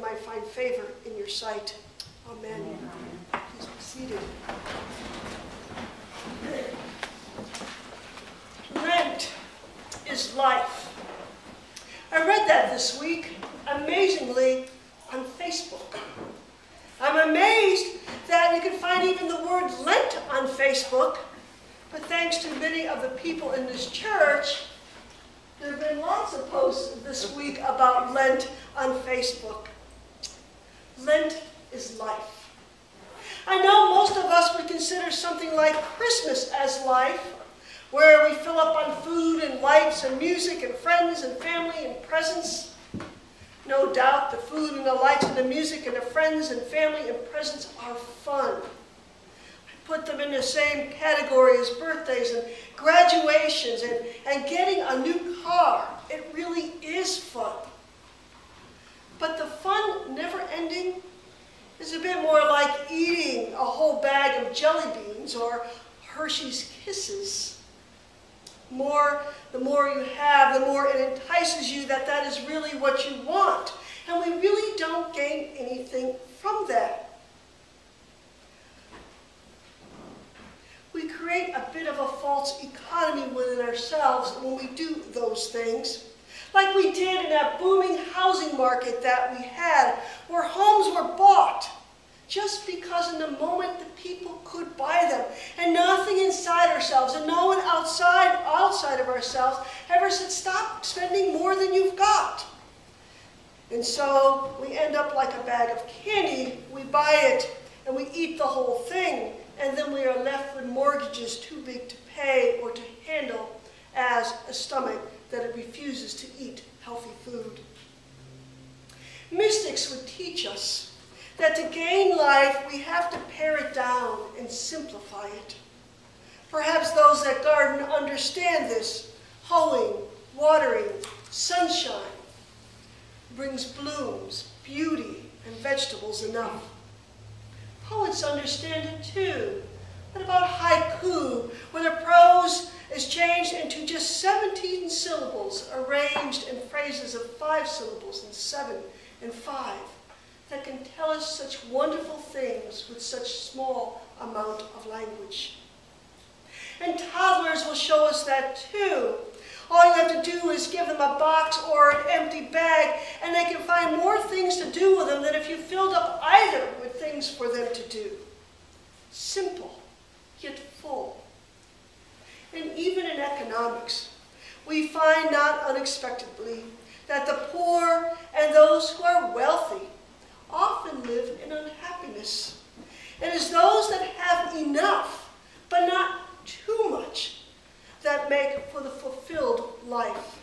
might find favor in your sight. Amen. Please be seated. Lent is life. I read that this week, amazingly, on Facebook. I'm amazed that you can find even the word Lent on Facebook, but thanks to many of the people in this church, there have been lots of posts this week about Lent on Facebook. Lent is life. I know most of us would consider something like Christmas as life, where we fill up on food and lights and music and friends and family and presents. No doubt the food and the lights and the music and the friends and family and presents are fun. I put them in the same category as birthdays and graduations and getting a new car. It really is fun. But the fun never ending is a bit more like eating a whole bag of jelly beans or Hershey's Kisses. The more you have, the more it entices you that is really what you want. And we really don't gain anything from that. We create a bit of a false economy within ourselves when we do those things. Like we did in that booming housing market that we had, where homes were bought just because in the moment the people could buy them. And nothing inside ourselves and no one outside of ourselves ever said, stop spending more than you've got. And so we end up like a bag of candy. We buy it and we eat the whole thing. And then we are left with mortgages too big to pay or to handle as a stomach that it refuses to eat healthy food. Mystics would teach us that to gain life, we have to pare it down and simplify it. Perhaps those that garden understand this. Hoeing, watering, sunshine brings blooms, beauty, and vegetables enough. Poets understand it too. What about haiku, where the prose is changed into just 17 syllables, arranged in phrases of 5 syllables and 7 and 5, that can tell us such wonderful things with such small amount of language. And toddlers will show us that too. All you have to do is give them a box or an empty bag, and they can find more things to do with them than if you filled up either with things for them to do. Simple, yet full. And even in economics, we find not unexpectedly that the poor and those who are wealthy often live in unhappiness. It is those that have enough, but not too much, that make for the fulfilled life.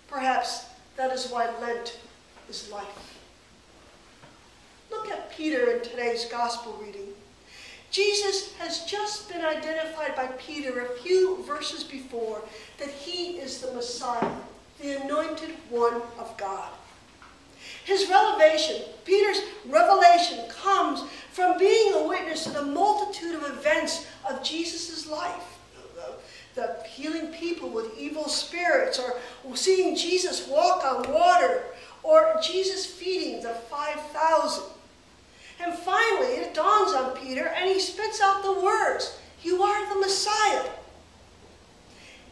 Perhaps that is why Lent is life. Look at Peter in today's gospel reading. Jesus has just been identified by Peter a few verses before that he is the Messiah, the anointed one of God. His revelation, Peter's revelation, comes from being a witness to the multitude of events of Jesus' life. The healing people with evil spirits, or seeing Jesus walk on water, or Jesus feeding the 5,000. And finally, it dawns on Peter, and he spits out the words, "You are the Messiah."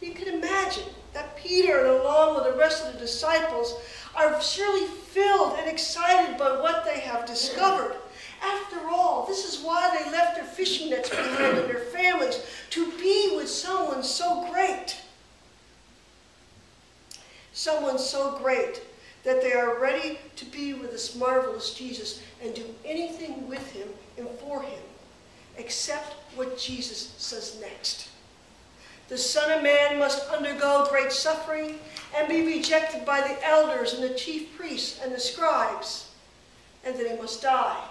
You can imagine that Peter, along with the rest of the disciples, are surely filled and excited by what they have discovered. After all, this is why they left their fishing nets behind and their families, to be with someone so great. Someone so great that they are ready to be with this marvelous Jesus and do anything with him and for him, except what Jesus says next. The Son of Man must undergo great suffering and be rejected by the elders and the chief priests and the scribes, and then he must die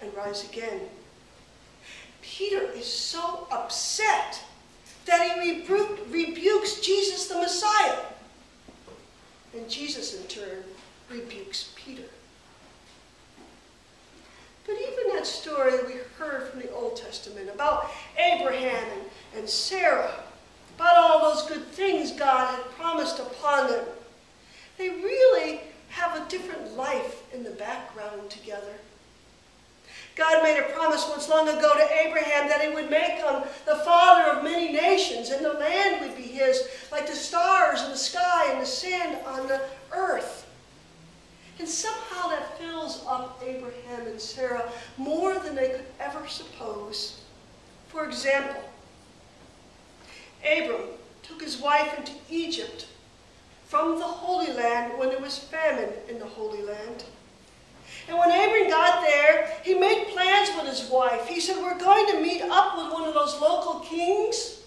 and rise again. Peter is so upset that he rebukes Jesus the Messiah. And Jesus, in turn, rebukes Peter. But even that story that we heard from the Old Testament about Abraham and Sarah, about all those good things God had promised upon them, they really have a different life in the background together. God made a promise once long ago to Abraham that he would make him the father of many nations, and the land would be his, like the stars in the sky and the sand on the earth. And somehow that fills up Abraham and Sarah more than they could ever suppose. For example, Abram took his wife into Egypt from the Holy Land when there was famine in the Holy Land. And when Abram got there, he made plans with his wife. He said, we're going to meet up with one of those local kings.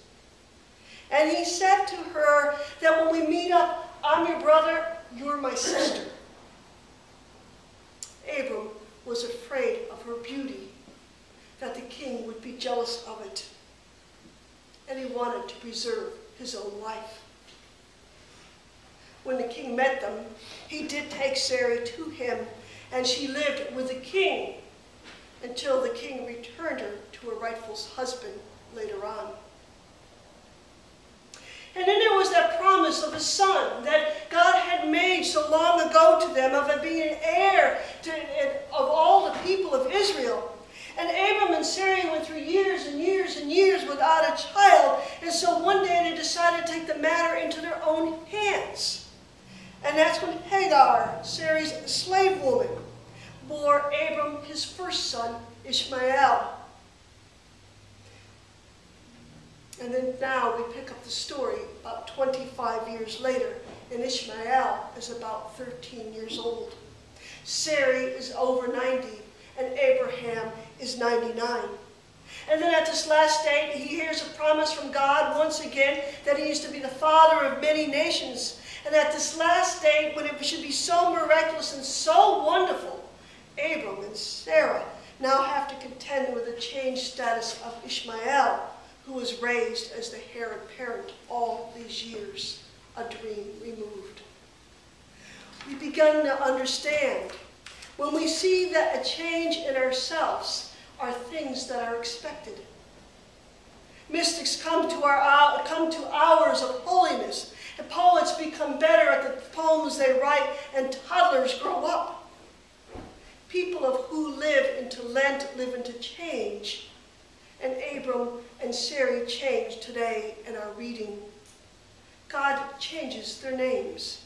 And he said to her that when we meet up, I'm your brother, you're my sister. Abram was afraid of her beauty, that the king would be jealous of it. And he wanted to preserve his own life. When the king met them, he did take Sarai to him, and she lived with the king until the king returned her to her rightful husband later on. And then there was that promise of a son that God had made so long ago to them of it being an heir of all the people of Israel. And Abram and Sarai went through years and years and years without a child. And so one day they decided to take the matter into their own hands. And that's when Hagar, Sarai's slave woman, bore Abram his first son, Ishmael. And then now we pick up the story about 25 years later, and Ishmael is about 13 years old. Sarai is over 90, and Abraham is 99. And then at this last day, he hears a promise from God once again that he is to be the father of many nations. And at this last day, when it should be so miraculous and so wonderful, Abram and Sarah now have to contend with the changed status of Ishmael, who was raised as the heir apparent all these years, a dream removed. We begin to understand when we see that a change in ourselves are things that are expected. Mystics come to hours of holiness, and poets become better at the poems they write, and toddlers grow up. People who live into Lent live into change, and Abram and Sarai change today in our reading. God changes their names,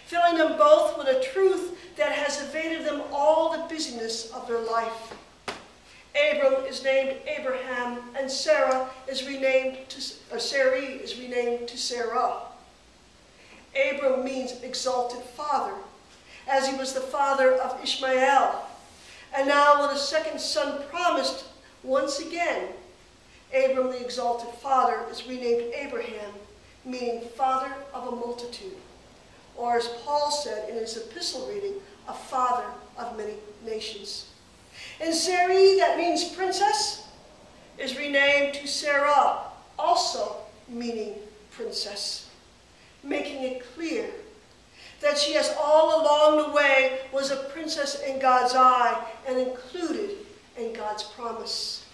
filling them both with a truth that has evaded them all the busyness of their life. Abram is named Abraham, and Sarai is renamed to Sarah. Abram means exalted father, as he was the father of Ishmael. And now with a second son promised, once again, Abram, the exalted father, is renamed Abraham, meaning father of a multitude. Or as Paul said in his epistle reading, a father of many nations. And Sarai, that means princess, is renamed to Sarah, also meaning princess, making it clear that she has all along the way was a princess in God's eye and included in God's promise.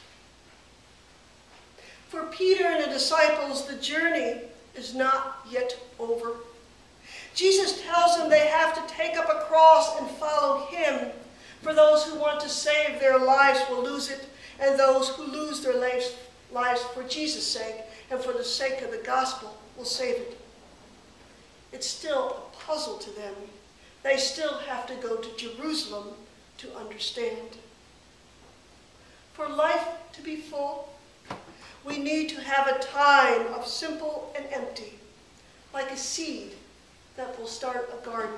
For Peter and the disciples, the journey is not yet over. Jesus tells them they have to take up a cross and follow him. For those who want to save their lives will lose it, and those who lose their lives for Jesus' sake and for the sake of the gospel will save it. It's still a puzzle to them. They still have to go to Jerusalem to understand. For life to be full, we need to have a time of simple and empty, like a seed that will start a garden,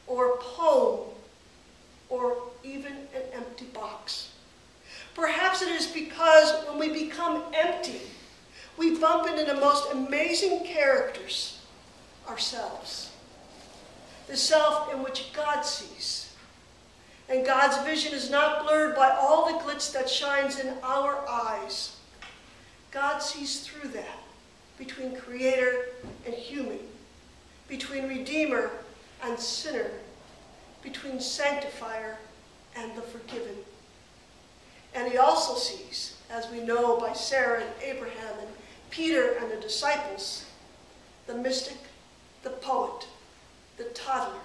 or a poem, or even an empty box. Perhaps it is because when we become empty, we bump into the most amazing characters, ourselves. The self in which God sees. And God's vision is not blurred by all the glitz that shines in our eyes. God sees through that, between creator and human, between redeemer and sinner, between sanctifier and the forgiven. And he also sees, as we know by Sarah and Abraham and Peter and the disciples, the mystic, the poet, the toddler,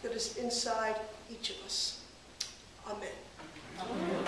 that is inside each of us. Amen. Amen.